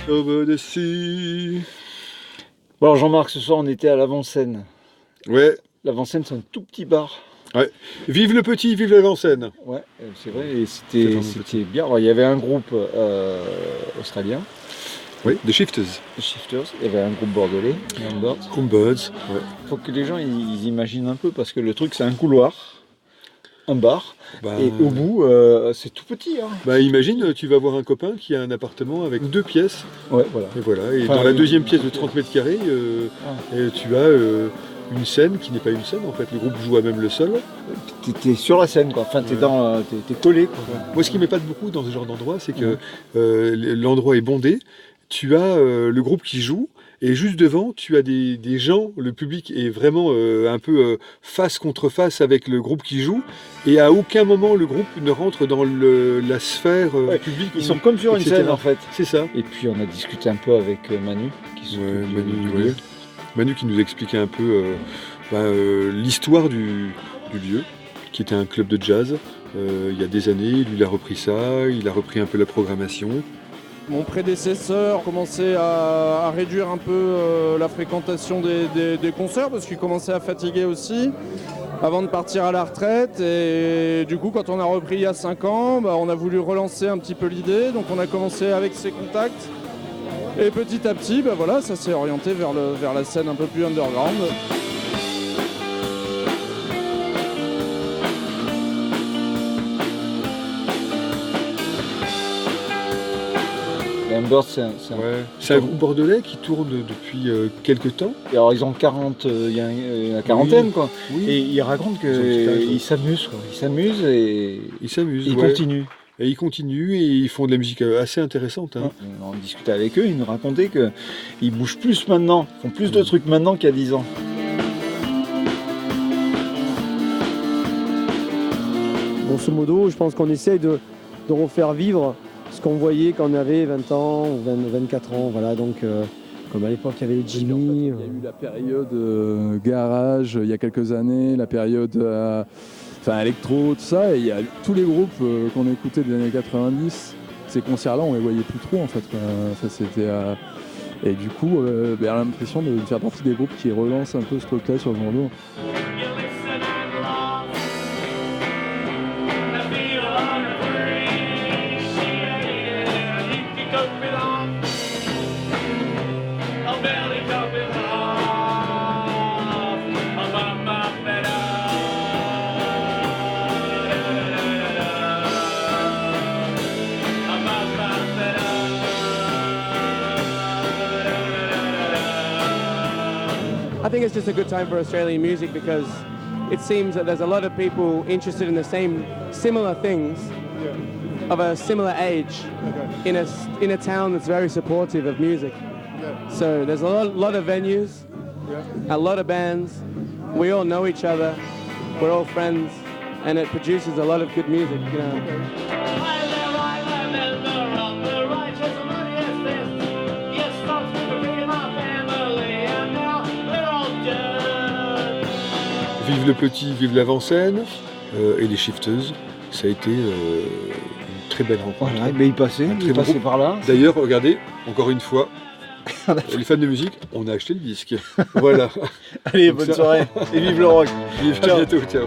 Over the sea. Bon, alors Jean-Marc, ce soir on était à l'Avant-Scène. Ouais, L'Avant-Scène, c'est un tout petit bar. ouais. Vive le petit, vive l'avant-scène. Ouais, c'est vrai, et C'est vraiment c'était bien. Alors, il y avait un groupe australien, Oui, The Shifters. les Shifters, il y avait un groupe bordelais, Young Birds. Crumbirds. Ouais. Faut que les gens ils imaginent un peu, parce que le truc c'est un couloir, un bar, Bah, et au bout c'est tout petit. Hein. bah, imagine, tu vas voir un copain qui a un appartement avec 2 pièces. Ouais, voilà. Et voilà. Et Enfin, dans la deuxième pièce de 30 mètres carrés, Ah. tu as une scène qui n'est pas une scène. En fait, le groupe joue à même le sol. T'es sur la scène, quoi. Enfin, t'es collé, quoi. Moi, ce qui m'épate beaucoup dans ce genre d'endroit, c'est que l'endroit est bondé. Tu as le groupe qui joue, et juste devant, tu as des gens, le public est vraiment un peu face contre face avec le groupe qui joue, et à aucun moment le groupe ne rentre dans la sphère publique. Ils sont comme sur une etc. scène, en fait. C'est ça. Et puis, on a discuté un peu avec Manu, qui s'occupe du lieu. Manu qui nous expliquait un peu l'histoire du lieu, qui était un club de jazz il y a des années. Lui, il a repris ça, il a repris un peu la programmation. Mon prédécesseur commençait à réduire un peu la fréquentation des concerts parce qu'il commençait à fatiguer aussi avant de partir à la retraite. Et du coup, quand on a repris il y a 5 ans, on a voulu relancer un petit peu l'idée. Donc on a commencé avec ses contacts. Et petit à petit, voilà, ça s'est orienté vers la scène un peu plus underground. Birds, C'est un groupe bordelais qui tourne depuis quelques temps. Et alors ils ont 40, il y a une quarantaine, quoi. Oui. Et ils racontent qu'ils s'amusent, quoi. Ils s'amusent et Ils s'amusent. ils ouais. continuent. Et ils continuent et ils font de la musique assez intéressante. Hein. On discutait avec eux, ils nous racontaient qu'ils bougent plus maintenant, font plus de trucs maintenant qu'il y a 10 ans. Grosso modo, je pense qu'on essaye de refaire vivre ce qu'on voyait quand on avait 20 ans ou 24 ans. Voilà, donc comme à l'époque il y avait les Jimmy. Il y a eu la période garage il y a quelques années, la période électro, tout ça, et il y a tous les groupes qu'on écoutait des années 90. Ces concerts-là, on les voyait plus trop en fait. Ça, c'était, et du coup, on a l'impression de faire partie des groupes qui relancent un peu ce truc-là sur le monde. I think it's just a good time for Australian music because it seems that there's a lot of people interested in the similar things of a similar age in a town that's very supportive of music. So there's a lot of venues, a lot of bands. We all know each other. We're all friends, and it produces a lot of good music. You know. Vive le petit, vive l'avant-scène et les Shifters. Ça a été une très belle rencontre. Voilà, mais il passait par là. D'ailleurs, regardez, encore une fois, les fans de musique, on a acheté le disque. Voilà. Allez, bonne soirée et vive le rock. Vive, à bientôt, ciao.